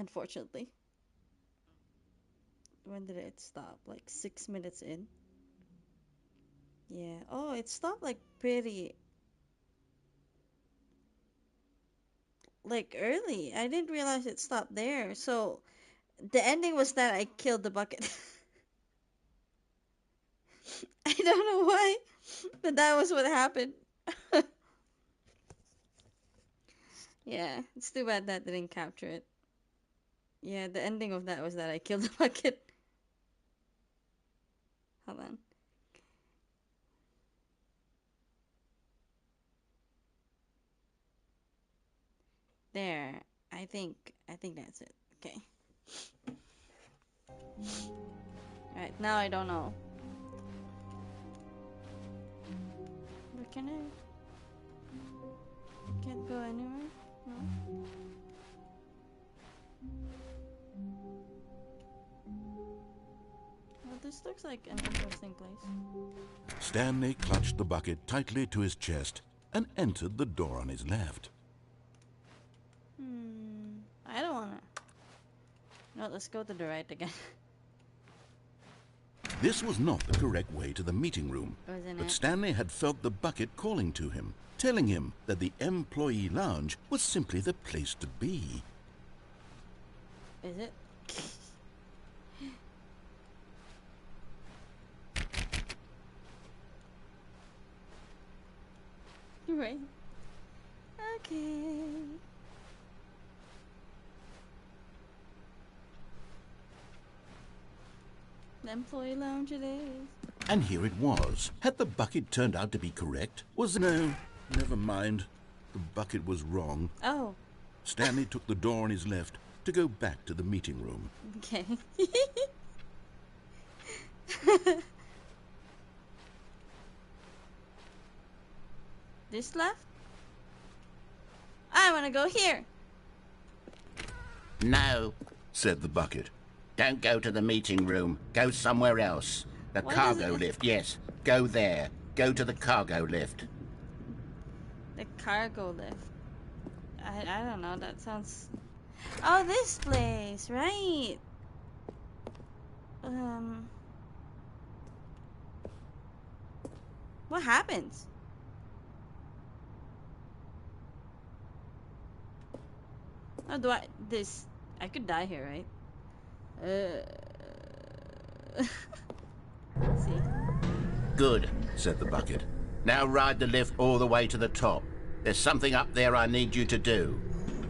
Unfortunately. When did it stop? Like 6 minutes in? Yeah. Oh, it stopped like pretty like early. I didn't realize it stopped there. So the ending was that I killed the bucket. I don't know why, but that was what happened. Yeah, it's too bad that didn't capture it. Yeah, the ending of that was that I killed the bucket. Hold on. There. I think that's it. Okay. Alright, now I don't know. But can I? Can't go anywhere? No? Well, this looks like an interesting place. Stanley clutched the bucket tightly to his chest and entered the door on his left. I don't wanna. No, let's go to the right again. This was not the correct way to the meeting room, Wasn't but it? Stanley had felt the bucket calling to him, telling him that the employee lounge was simply the place to be. Is it? You're right. Okay. The employee lounge it is. And here it was. Had the bucket turned out to be correct? No, never mind. The bucket was wrong. Oh, Stanley took the door on his left to go back to the meeting room. okay. This left? I want to go here. No, Said the bucket. don't go to the meeting room. Go somewhere else. The Why cargo does it- lift, yes. Go there. Go to the cargo lift. The cargo lift. I don't know. That sounds. Oh, this place, right? What happens? Oh, do I this? I could die here, right? Let's see. Good. Said the bucket. Now ride the lift all the way to the top. There's something up there I need you to do.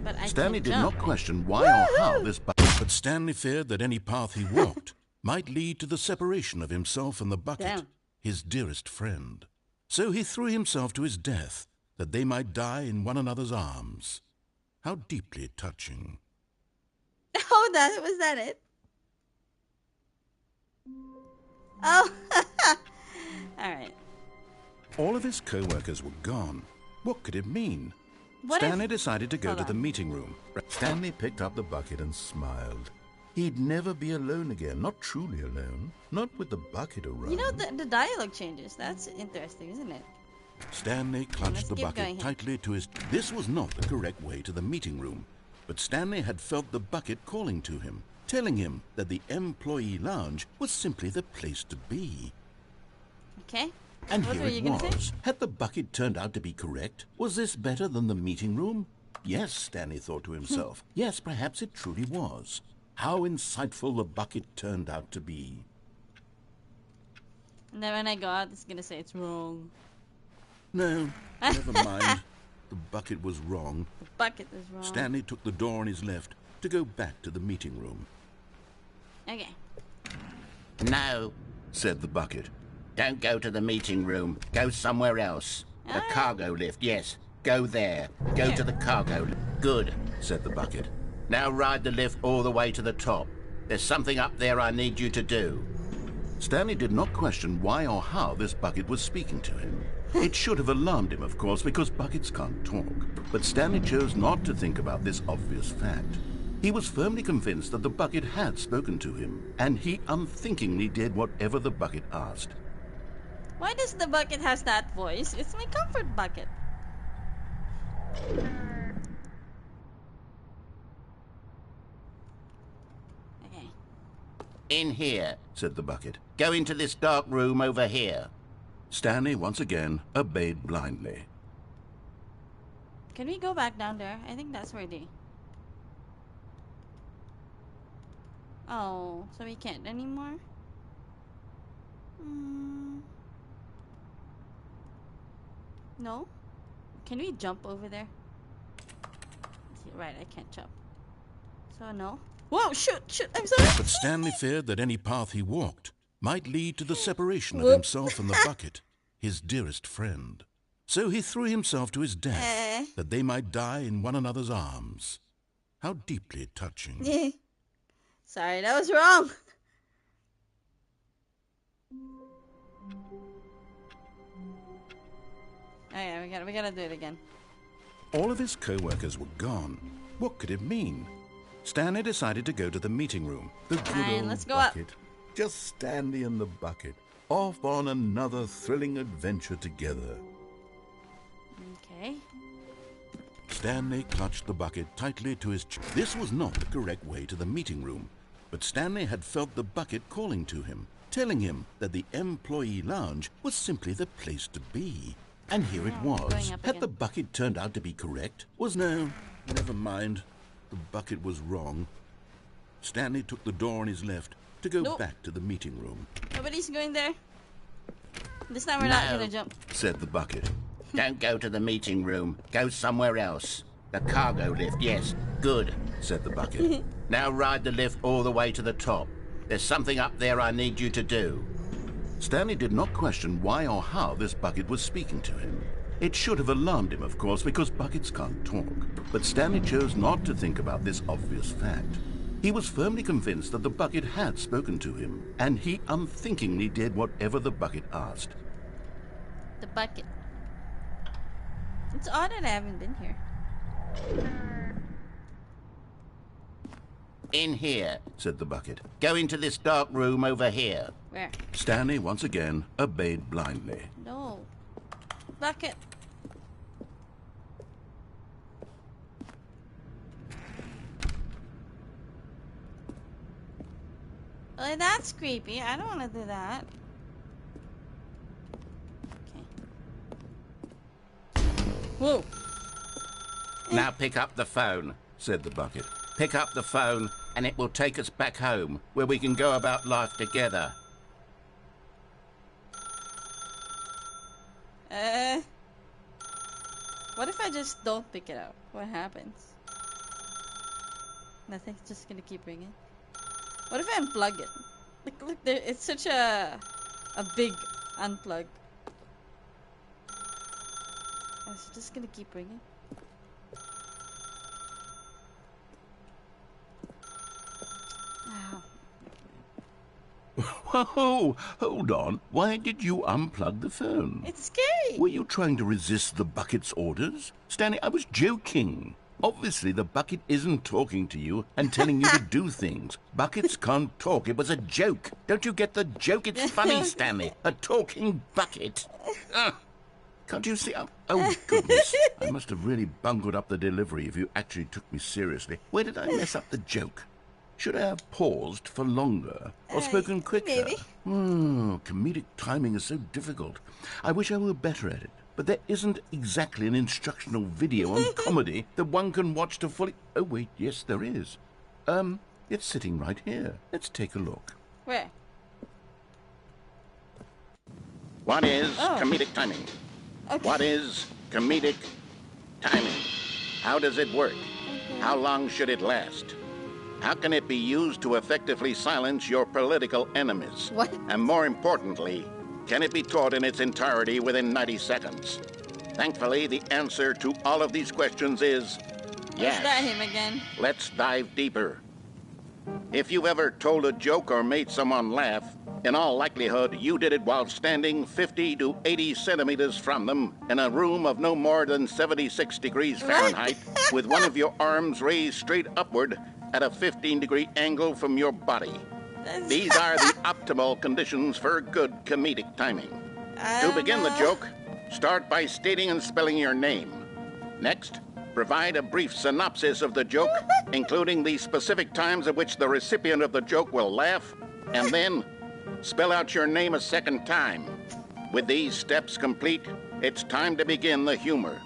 But I Stanley can't did jump, not question why or how this bucket, but Stanley feared that any path he walked might lead to the separation of himself and the bucket, Damn. his dearest friend. So he threw himself to his death, that they might die in one another's arms. How deeply touching. Oh, that was that it? Oh, all right. All of his co-workers were gone. What could it mean? What Stanley if? decided to go Hold to the on. meeting room. Stanley picked up the bucket and smiled. He'd never be alone again, not truly alone, not with the bucket around. You know the dialogue changes. That's interesting, isn't it? Stanley clutched Let's the keep bucket going here. tightly to his... This was not the correct way to the meeting room, but Stanley had felt the bucket calling to him, telling him that the employee lounge was simply the place to be. Okay. And What here were you it gonna say? was. Had the bucket turned out to be correct? Was this better than the meeting room? Yes, Stanley thought to himself. Yes, perhaps it truly was. How insightful the bucket turned out to be. And then when I go out, it's gonna say it's wrong. No, never mind. The bucket was wrong. The bucket is wrong. Stanley took the door on his left to go back to the meeting room. Okay. No, Said the bucket. don't go to the meeting room. Go somewhere else. The Alright. cargo lift, yes. Go there. Go to the cargo lift. Good. Said the bucket. Now ride the lift all the way to the top. There's something up there I need you to do. Stanley did not question why or how this bucket was speaking to him. It should have alarmed him, of course, because buckets can't talk. But Stanley chose not to think about this obvious fact. He was firmly convinced that the bucket had spoken to him, and he unthinkingly did whatever the bucket asked. Why does the bucket has that voice? It's my comfort bucket. In here, said the bucket. Go into this dark room over here. Stanley once again obeyed blindly. Can we go back down there? I think that's where they... Oh, so we can't anymore? No? Can we jump over there? Right, I can't jump. So no. Whoa, shoot, I'm sorry. But Stanley feared that any path he walked might lead to the separation of himself and the bucket, his dearest friend. So he threw himself to his death, that they might die in one another's arms. How deeply touching. Sorry, that was wrong. Oh yeah, we gotta do it again. All of his co-workers were gone. What could it mean? Stanley decided to go to the meeting room. The good Fine, old let's go bucket. Just Stanley and the bucket, off on another thrilling adventure together. Okay. Stanley clutched the bucket tightly to his chest. This was not the correct way to the meeting room, but Stanley had felt the bucket calling to him, telling him that the employee lounge was simply the place to be. And here it was. Had the bucket turned out to be correct? No, never mind. The bucket was wrong. Stanley took the door on his left to go back to the meeting room. Nobody's going there. This time we're not gonna jump, said the bucket. Don't go to the meeting room. Go somewhere else. The cargo lift, yes. Good, said the bucket. Now ride the lift all the way to the top. There's something up there I need you to do. Stanley did not question why or how this bucket was speaking to him. It should have alarmed him, of course, because buckets can't talk. But Stanley chose not to think about this obvious fact. He was firmly convinced that the bucket had spoken to him, and he unthinkingly did whatever the bucket asked. The bucket. It's odd that I haven't been here. In here, said the bucket. Go into this dark room over here. Where? Stanley once again obeyed blindly. No. Bucket. Well, that's creepy. I don't want to do that. Okay. Whoa. Now pick up the phone, said the bucket. Pick up the phone and it will take us back home, where we can go about life together. What if I just don't pick it up? What happens? Nothing's just gonna keep ringing. What if I unplug it? Look there, it's such a big unplug. It's just gonna keep ringing. Whoa, hold on. Why did you unplug the phone? It's scary. Were you trying to resist the bucket's orders? Stanley, I was joking. Obviously, the bucket isn't talking to you and telling you to do things. Buckets can't talk. It was a joke. Don't you get the joke? It's funny, Stanley. A talking bucket. Can't you see? Oh, goodness. I must have really bungled up the delivery if you actually took me seriously. Where did I mess up the joke? Should I have paused for longer or spoken quicker? Maybe. Comedic timing is so difficult. I wish I were better at it. But there isn't exactly an instructional video on comedy that one can watch to fully... Oh, wait, yes, there is. It's sitting right here. Let's take a look. Where? What is comedic timing? Okay. What is comedic timing? How does it work? How long should it last? How can it be used to effectively silence your political enemies? What? And more importantly, can it be taught in its entirety within 90 seconds? Thankfully, the answer to all of these questions is yes. Is that him again? Let's dive deeper. If you've ever told a joke or made someone laugh, in all likelihood, you did it while standing 50 to 80 centimeters from them in a room of no more than 76 degrees Fahrenheit with one of your arms raised straight upward at a 15-degree angle from your body. These are the optimal conditions for good comedic timing. To begin the joke, start by stating and spelling your name. Next, provide a brief synopsis of the joke, including the specific times at which the recipient of the joke will laugh, And then spell out your name a second time. With these steps complete, it's time to begin the humor.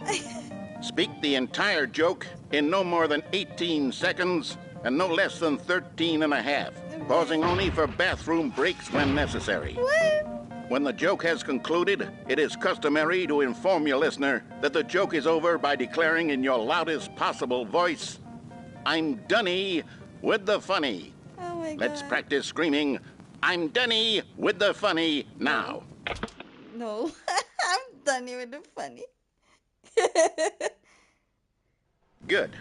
Speak the entire joke in no more than 18 seconds and no less than 13 and a half, pausing only for bathroom breaks when necessary. What? When the joke has concluded, it is customary to inform your listener that the joke is over by declaring in your loudest possible voice, "I'm Dunny with the funny." Oh my God. Let's practice screaming, "I'm Dunny with the funny" now. No. I'm done with the funny. Good.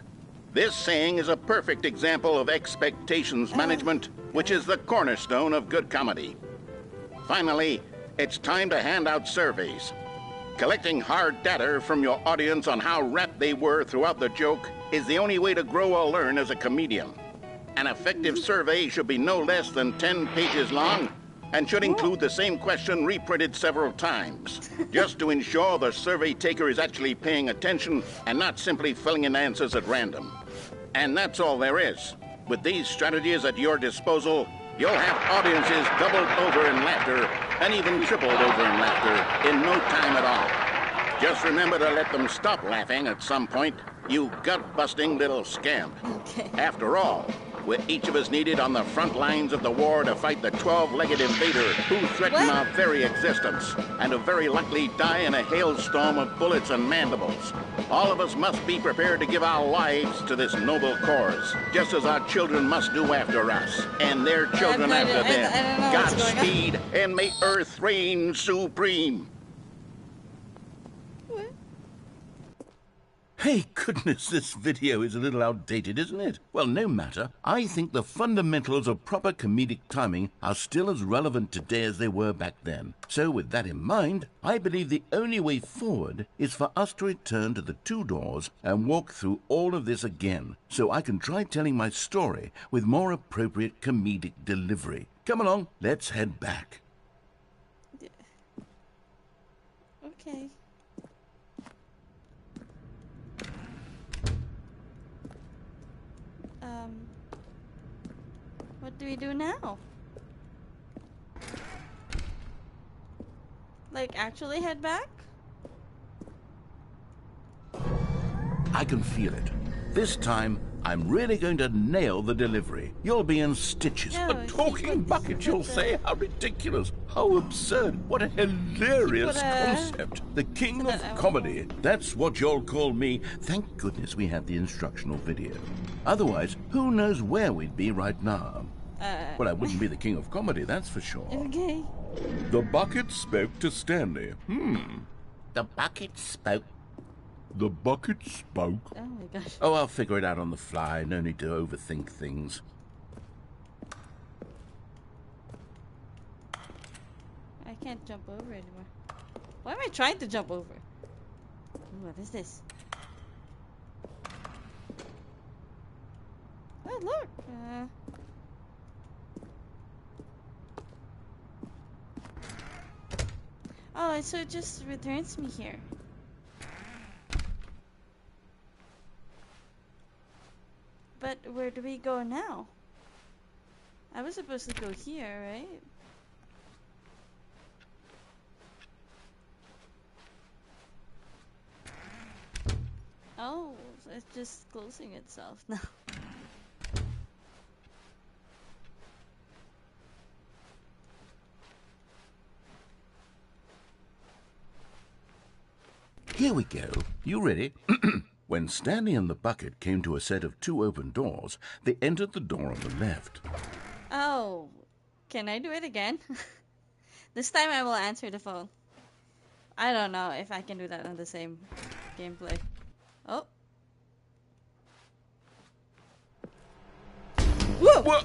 This saying is a perfect example of expectations management, which is the cornerstone of good comedy. Finally, it's time to hand out surveys. Collecting hard data from your audience on how rapt they were throughout the joke is the only way to grow or learn as a comedian. An effective survey should be no less than 10 pages long and should include the same question reprinted several times, just to ensure the survey taker is actually paying attention and not simply filling in answers at random. And that's all there is. With these strategies at your disposal, you'll have audiences doubled over in laughter and even tripled over in laughter in no time at all. Just remember to let them stop laughing at some point, you gut-busting little scamp. Okay. After all, we're each of us needed on the front lines of the war to fight the 12-legged invader who threaten our very existence and who very likely die in a hailstorm of bullets and mandibles. All of us must be prepared to give our lives to this noble cause, just as our children must do after us, and their children after them. I don't know what's going on. Godspeed, and may Earth reign supreme. What? Hey, goodness, this video is a little outdated, isn't it? Well, no matter. I think the fundamentals of proper comedic timing are still as relevant today as they were back then. So with that in mind, I believe the only way forward is for us to return to the two doors and walk through all of this again, so I can try telling my story with more appropriate comedic delivery. Come along, let's head back. Okay. What do we do now? Like, actually head back? I can feel it. This time, I'm really going to nail the delivery. You'll be in stitches. No, A talking bucket, you'll say? How ridiculous. How absurd. What a hilarious Put a- concept. The king of Oh. comedy. That's what you'll call me. Thank goodness we had the instructional video. Otherwise, who knows where we'd be right now. Well, I wouldn't be the king of comedy, that's for sure. Okay. The bucket spoke to Stanley. The bucket spoke. The bucket spoke. Oh my gosh. Oh, I'll figure it out on the fly. No need to overthink things. I can't jump over anymore. Why am I trying to jump over? Ooh, what is this? Oh, look! Oh, so it just returns me here. But where do we go now? I was supposed to go here, right? Oh, so it's just closing itself now. Here we go. You ready? When Stanley and the bucket came to a set of two open doors, they entered the door on the left. Oh, can I do it again? This time I will answer the phone. I don't know if I can do that on the same gameplay. Oh. Whoa! What?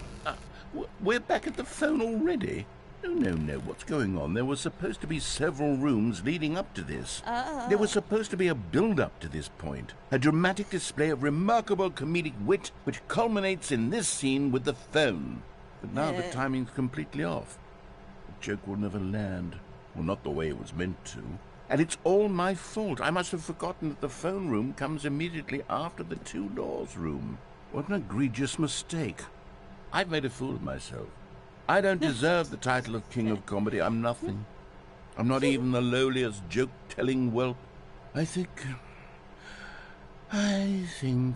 We're back at the phone already? No. What's going on? There were supposed to be several rooms leading up to this. There was supposed to be a build-up to this point. A dramatic display of remarkable comedic wit which culminates in this scene with the phone. But now the timing's completely off. The joke will never land. Well, not the way it was meant to. And it's all my fault. I must have forgotten that the phone room comes immediately after the two doors room. What an egregious mistake. I've made a fool of myself. I don't deserve the title of King of Comedy. I'm nothing. I'm not even the lowliest joke-telling whelp. I think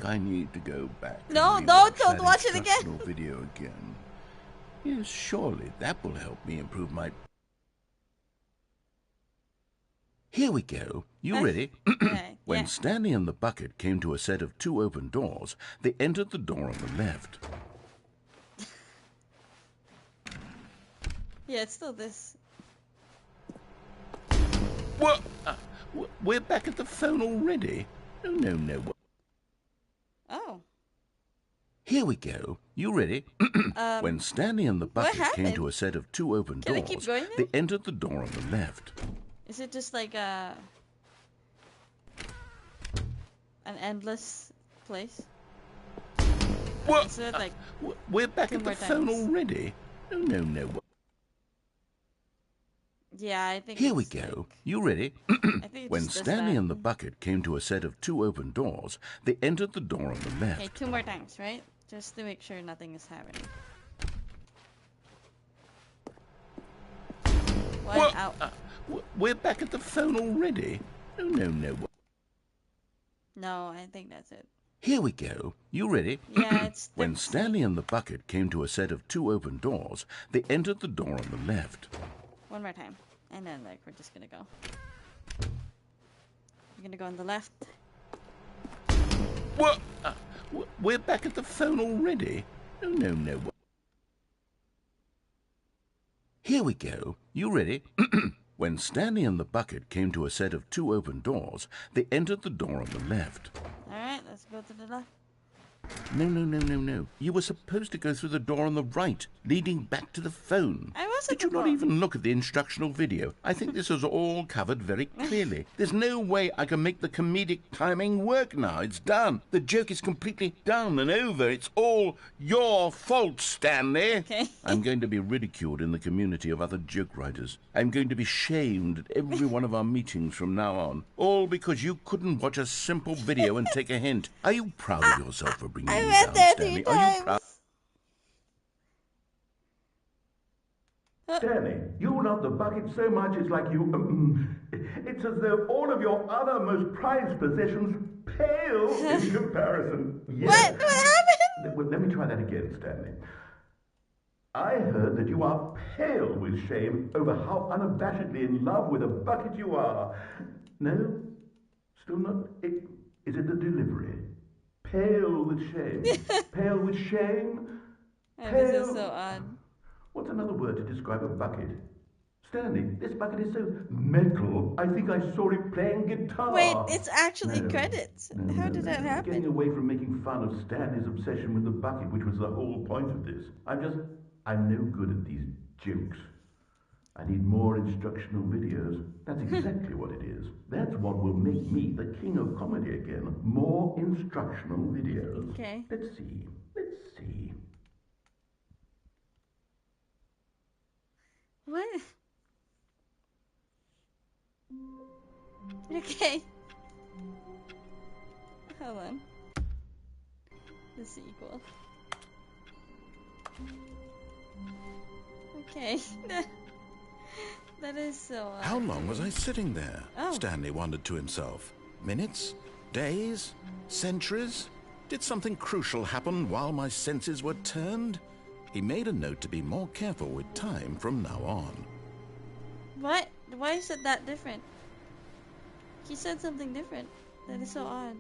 I need to go back. No, and don't that watch it again. instructional video again. Yes, surely that will help me improve my... Here we go. You ready? Okay, When yeah. Stanley and the bucket came to a set of 2 open doors, they entered the door on the left. Yeah, it's still this. What? We're back at the phone already? Oh, no. Oh. Here we go. You ready? When Stanley and the bucket came happened? to a set of 2 open Can I doors, keep going now? they entered the door on the left. Is it just like an endless place? What? Is it like We're back 2 at the more phone times? already? Oh, no. Yeah, I think Here we it's go. like- You ready? I think it When just does Stanley that. and the bucket came to a set of 2 open doors, they entered the door on the left. Okay, 2 more times, right? Just to make sure nothing is happening. One What? out. We're back at the phone already? Oh, no. No, I think that's it. Here we go. You ready? Yeah, it's When that's Stanley and the bucket came to a set of 2 open doors, they entered the door on the left. One more time. And then like we're just gonna go. We're gonna go on the left. What? We're back at the phone already? Oh, no. Here we go. You ready? When Stanley and the bucket came to a set of 2 open doors, they entered the door on the left. Alright, let's go to the left. No. You were supposed to go through the door on the right, leading back to the phone. I was Did at you the not phone. even look at the instructional video? I think this is all covered very clearly. There's no way I can make the comedic timing work now. It's done. The joke is completely done and over. It's all your fault, Stanley. Okay. I'm going to be ridiculed in the community of other joke writers. I'm going to be shamed at every one of our meetings from now on. All because you couldn't watch a simple video and take a hint. Are you proud of yourself for bringing I me went down, there Stanley? 3 Are you times. proud? Stanley, you love the bucket so much it's like you... it's as though all of your other most prized possessions pale in comparison. Yes. What happened? Well, let me try that again, Stanley. I heard that you are pale with shame over how unabashedly in love with a bucket you are. No? Still not? Is it the delivery? Pale with shame. Pale with shame? Oh, this is so odd. What's another word to describe a bucket? Stanley, this bucket is so metal. I think I saw it playing guitar. Wait, it's actually No. credits. No, How no, did no. that Getting happen? away from making fun of Stanley's obsession with the bucket, which was the whole point of this. I'm no good at these jokes. I need more instructional videos. That's exactly what it is. That's what will make me the king of comedy again. More instructional videos. Okay. Let's see. What? Okay. Hold on. The sequel. Okay. That is so odd. How long was I sitting there? Oh. Stanley wondered to himself. Minutes? Days? Centuries? Did something crucial happen while my senses were turned? He made a note to be more careful with time from now on. What? Why is it that different? He said something different. That is so odd.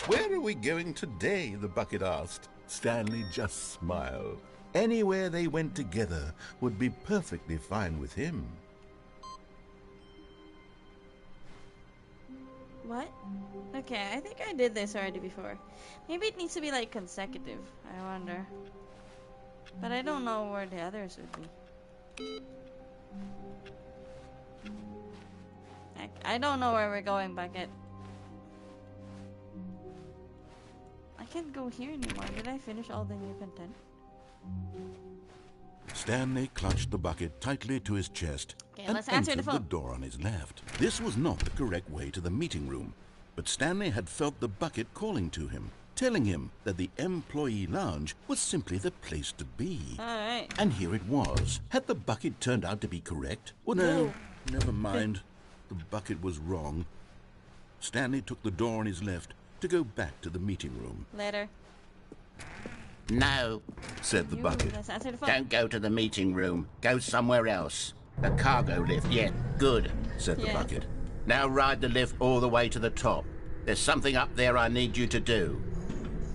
Where are we going today? The bucket asked. Stanley just smiled. Anywhere they went together would be perfectly fine with him. What? Okay, I think I did this already before. Maybe it needs to be like consecutive. I wonder. But I don't know where the others would be. I don't know where we're going, Bucket. I can't go here anymore. Did I finish all the new content? Stanley clutched the bucket tightly to his chest Okay, and let's answer entered the phone. door on his left. This was not the correct way to the meeting room, but Stanley had felt the bucket calling to him. telling him that the employee lounge was simply the place to be. Alright. And here it was. Had the bucket turned out to be correct? Well, no, never mind. The bucket was wrong. Stanley took the door on his left to go back to the meeting room. Later. No, Said the bucket. Let's answer the phone. don't go to the meeting room. Go somewhere else. The cargo lift, yeah, good. Said the Yeah. bucket. Now ride the lift all the way to the top. There's something up there I need you to do.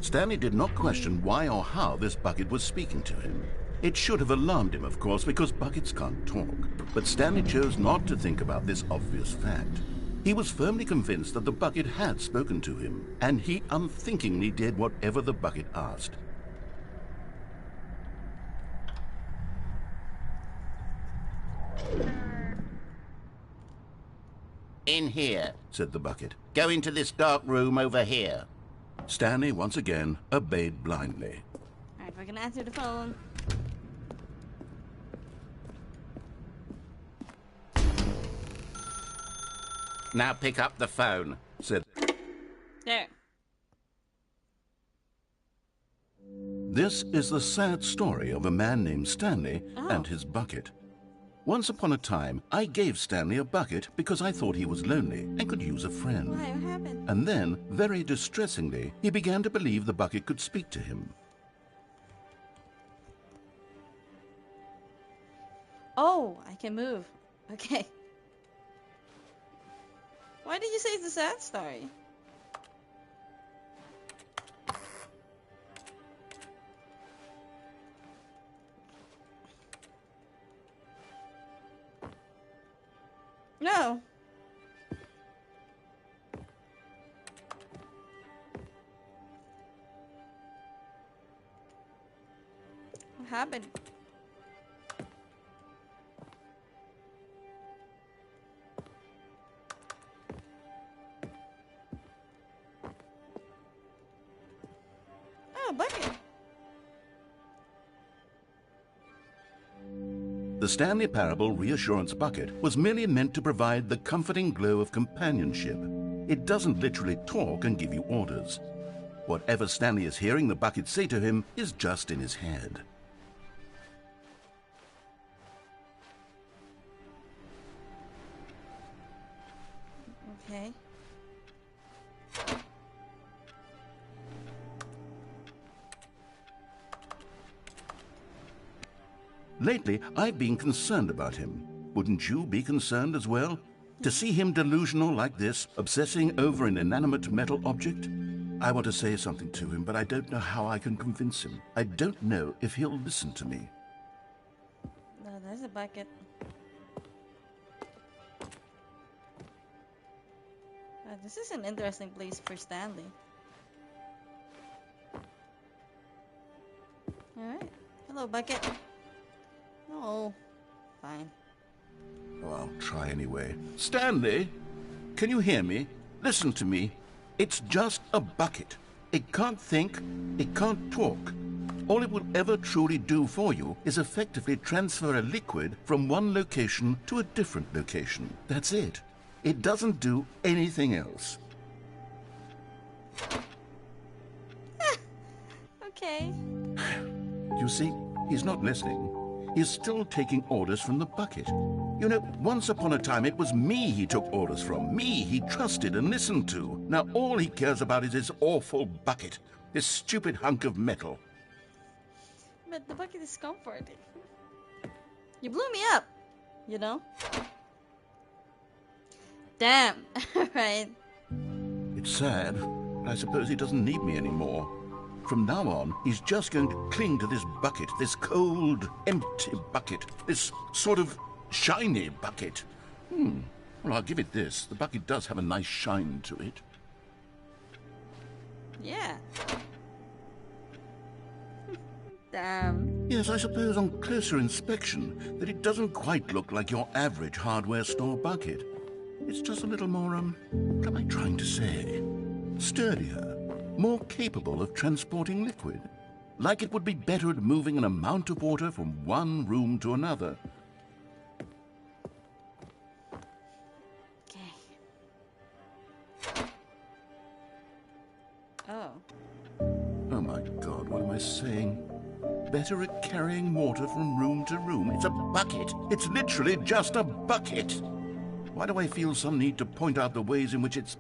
Stanley did not question why or how this bucket was speaking to him. It should have alarmed him, of course, because buckets can't talk. But Stanley chose not to think about this obvious fact. He was firmly convinced that the bucket had spoken to him, and he unthinkingly did whatever the bucket asked. In here. Said the bucket. Go into this dark room over here. Stanley once again obeyed blindly. Alright, we're gonna answer the phone. Now pick up the phone. Said, There. this is the sad story of a man named Stanley and his bucket. Once upon a time, I gave Stanley a bucket because I thought he was lonely and could use a friend. Why? What happened? And then, very distressingly, he began to believe the bucket could speak to him. Oh, I can move. Okay. Why did you say it's a sad story? No. What happened? Oh, bucket. The Stanley Parable Reassurance Bucket was merely meant to provide the comforting glow of companionship. It doesn't literally talk and give you orders. Whatever Stanley is hearing the bucket say to him is just in his head. Okay. Lately, I've been concerned about him. Wouldn't you be concerned as well? To see him delusional like this, obsessing over an inanimate metal object? I want to say something to him, but I don't know how I can convince him. I don't know if he'll listen to me. No, there's a bucket. This is an interesting place for Stanley. Alright. Hello, bucket. No. Fine. Oh, I'll try anyway. Stanley, can you hear me? Listen to me. It's just a bucket. It can't think, it can't talk. All it will ever truly do for you is effectively transfer a liquid from one location to a different location. That's it. It doesn't do anything else. Okay. You see, he's not listening. He's still taking orders from the bucket. You know, once upon a time it was me he took orders from. Me he trusted and listened to. Now all he cares about is his awful bucket. This stupid hunk of metal. But the bucket is comforting. You blew me up, you know? Damn. Right. It's sad, but I suppose he doesn't need me anymore. From now on, he's just going to cling to this bucket, this cold, empty bucket, this sort of shiny bucket. Well, I'll give it this. The bucket does have a nice shine to it. Yeah. Damn. Yes, I suppose on closer inspection that it doesn't quite look like your average hardware store bucket. It's just a little more, what am I trying to say? Sturdier, more capable of transporting liquid. Like it would be better at moving an amount of water from one room to another. Okay. Oh. Oh my God, what am I saying? Better at carrying water from room to room. It's a bucket. It's literally just a bucket. Why do I feel some need to point out the ways in which it's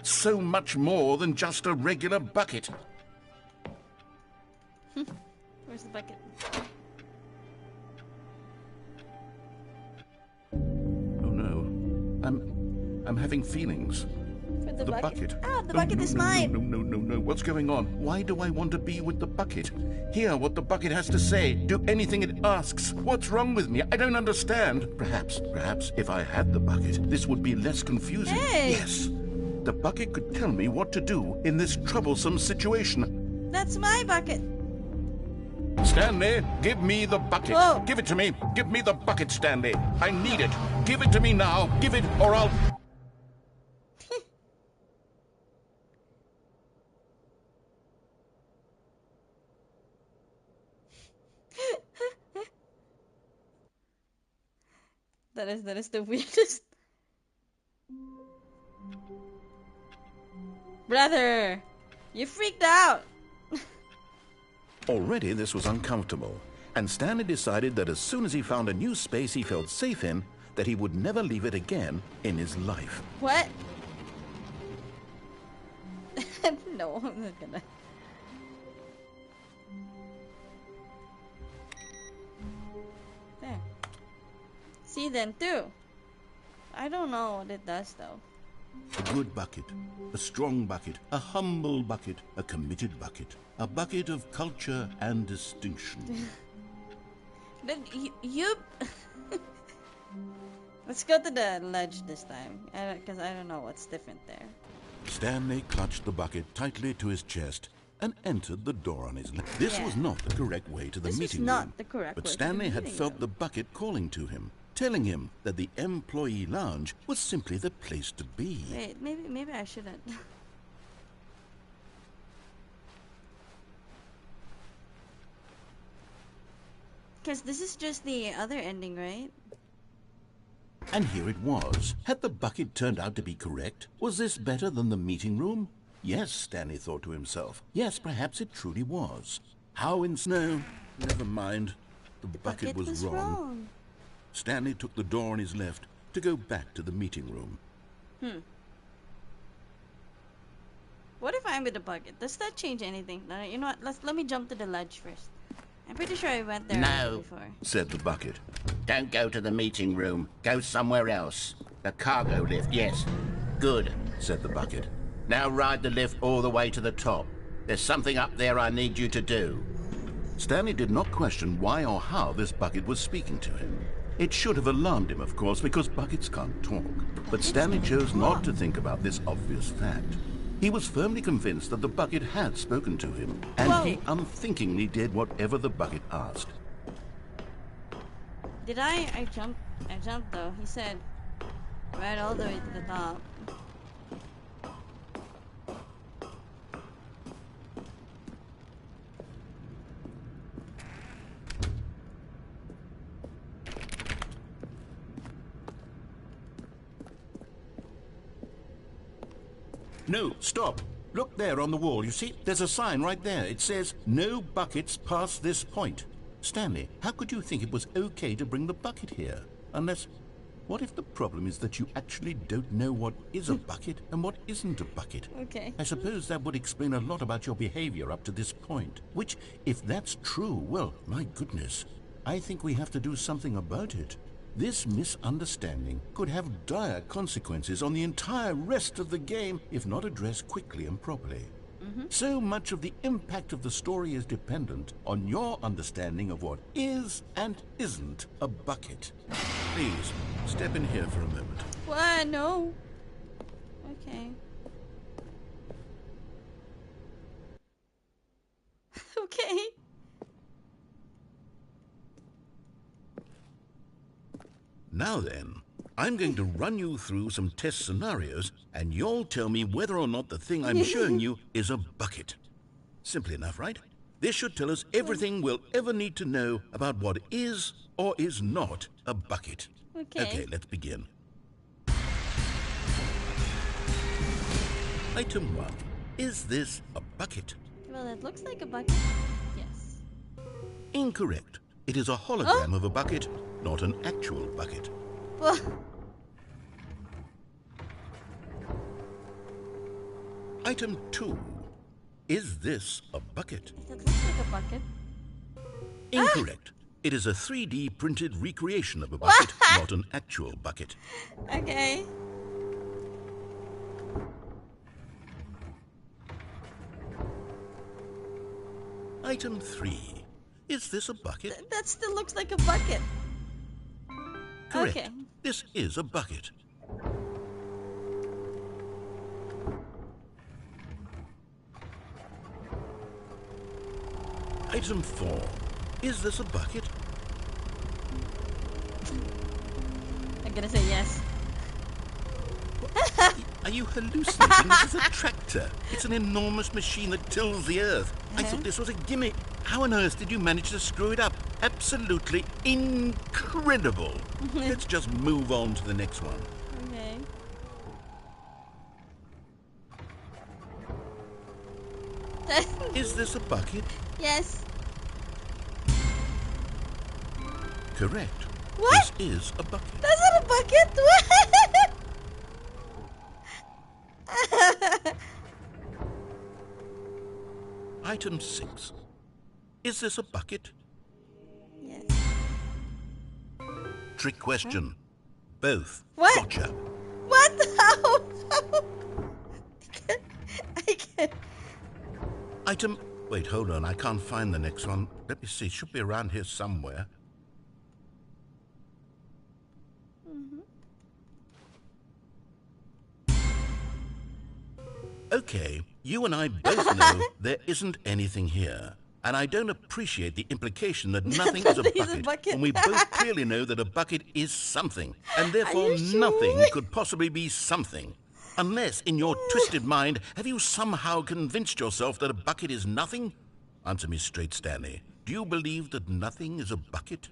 so much more than just a regular bucket? Where's the bucket? Oh no. I'm having feelings. For the bucket. Ah, the bucket is mine. No. What's going on? Why do I want to be with the bucket? Hear what the bucket has to say. Do anything it asks. What's wrong with me? I don't understand. Perhaps if I had the bucket, this would be less confusing. Hey. Yes. The bucket could tell me what to do in this troublesome situation. That's my bucket. Stanley, give me the bucket. Whoa. Give it to me. Give me the bucket, Stanley. I need it. Give it to me now. Give it or I'll... That is the weirdest. Brother, you freaked out. Already this was uncomfortable, and Stanley decided that as soon as he found a new space he felt safe in, that he would never leave it again in his life. What? No, I'm not gonna. There. See then too. I don't know what it does though. A good bucket, a strong bucket, a humble bucket, a committed bucket, a bucket of culture and distinction. Then you Let's go to the ledge this time, because I don't know what's different there. Stanley clutched the bucket tightly to his chest and entered the door on his left. This was not the correct way to the This was meeting not room. the correct but way to Stanley the had meeting felt room. the bucket calling to him, telling him that the employee lounge was simply the place to be. Wait, maybe I shouldn't. Because this is just the other ending, right? And here it was. Had the bucket turned out to be correct? Was this better than the meeting room? Yes, Stanley thought to himself. Yes, perhaps it truly was. How in snow? Never mind. The bucket was wrong. Stanley took the door on his left to go back to the meeting room. What if I'm with the bucket? Does that change anything? No, you know what? Let me jump to the ledge first. I'm pretty sure I went there No. before. Said the bucket. Don't go to the meeting room. Go somewhere else. The cargo lift, yes. Good. Said the bucket. Now ride the lift all the way to the top. There's something up there I need you to do. Stanley did not question why or how this bucket was speaking to him. It should have alarmed him, of course, because buckets can't talk. But Stanley chose not to think about this obvious fact. He was firmly convinced that the bucket had spoken to him, and he unthinkingly did whatever the bucket asked. Did I jumped? I jumped though. He said, right all the way to the top. No, stop. Look there on the wall. You see, there's a sign right there. It says, no buckets past this point. Stanley, how could you think it was okay to bring the bucket here? Unless, what if the problem is that you actually don't know what is a bucket and what isn't a bucket? Okay. I suppose that would explain a lot about your behavior up to this point. Which, if that's true, well, my goodness, I think we have to do something about it. This misunderstanding could have dire consequences on the entire rest of the game if not addressed quickly and properly. So much of the impact of the story is dependent on your understanding of what is and isn't a bucket. Please, step in here for a moment. What? No. Okay. Okay. Now then, I'm going to run you through some test scenarios, and you'll tell me whether or not the thing I'm showing you is a bucket. Simple enough, right? This should tell us everything we'll ever need to know about what is or is not a bucket. Okay, let's begin. Item 1. Is this a bucket? Well, it looks like a bucket. Yes. Incorrect. It is a hologram of a bucket, not an actual bucket. Well, Item 2. Is this a bucket? it looks like a bucket. Incorrect. It is a 3D printed recreation of a bucket, not an actual bucket. Okay. Item 3. Is this a bucket? That still looks like a bucket. Correct. Okay. This is a bucket. Item 4. Is this a bucket? I'm gonna say yes. Are you hallucinating? This is a tractor. It's an enormous machine that tills the earth. I thought this was a gimmick. How on earth did you manage to screw it up? Absolutely incredible. Let's just move on to the next one. Okay. Is this a bucket? Yes. Correct. What? This is a bucket. That's not a bucket. What? Item 6. Is this a bucket? Yes. Trick question. Both. What? Gotcha. What? How? I can't. Item... Wait, hold on. I can't find the next one. Let me see. It should be around here somewhere. Okay, you and I both know there isn't anything here. And I don't appreciate the implication that nothing is a Nothing is a bucket, bucket. when we both clearly know that a bucket is something, and therefore you sure? nothing could possibly be something. Unless, in your twisted mind, have you somehow convinced yourself that a bucket is nothing? Answer me straight, Stanley. Do you believe that nothing is a bucket?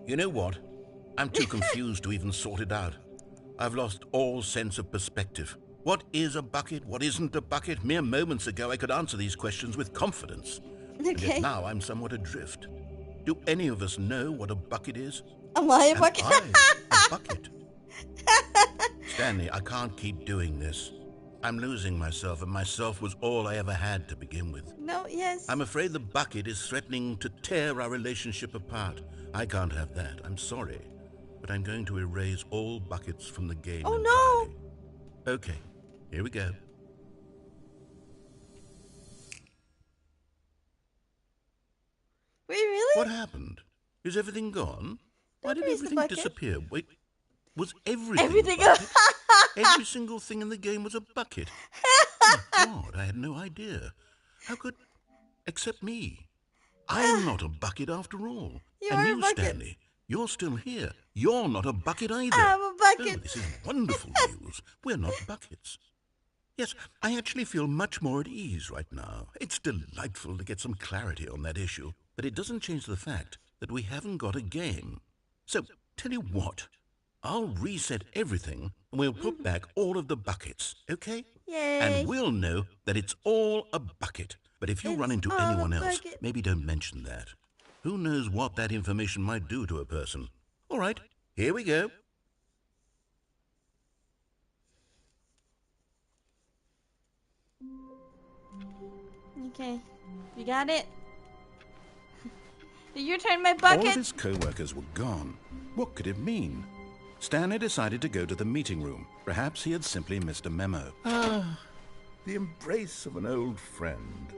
You know what? I'm too confused to even sort it out. I've lost all sense of perspective. What is a bucket? What isn't a bucket? Mere moments ago I could answer these questions with confidence. And yet Okay. now I'm somewhat adrift. Do any of us know what a bucket is? Am I a Am bucket? I a bucket? Stanley, I can't keep doing this. I'm losing myself, and myself was all I ever had to begin with. No, yes. I'm afraid the bucket is threatening to tear our relationship apart. I can't have that. I'm sorry. But I'm going to erase all buckets from the game Oh, entirely. Okay, here we go. Wait, really? What happened? Is everything gone? Why did raise the everything bucket. disappear? Wait, was everything Everything. a bucket? Every single thing in the game was a bucket. Oh, God, I had no idea. How could... Except me. I am not a bucket after all. You and are a you, bucket. Stanley, you're still here. You're not a bucket either. I'm a bucket. Oh, this is wonderful news. We're not buckets. Yes, I actually feel much more at ease right now. It's delightful to get some clarity on that issue, but it doesn't change the fact that we haven't got a game. So, tell you what, I'll reset everything and we'll put back all of the buckets, okay? Yay. And we'll know that it's all a bucket. But if you run It's into all a anyone else, bucket. maybe don't mention that. Who knows what that information might do to a person? All right, here we go. Okay. You got it? Did you turn my All of bucket? his co-workers were gone. What could it mean? Stanley decided to go to the meeting room. Perhaps he had simply missed a memo. Ah, the embrace of an old friend.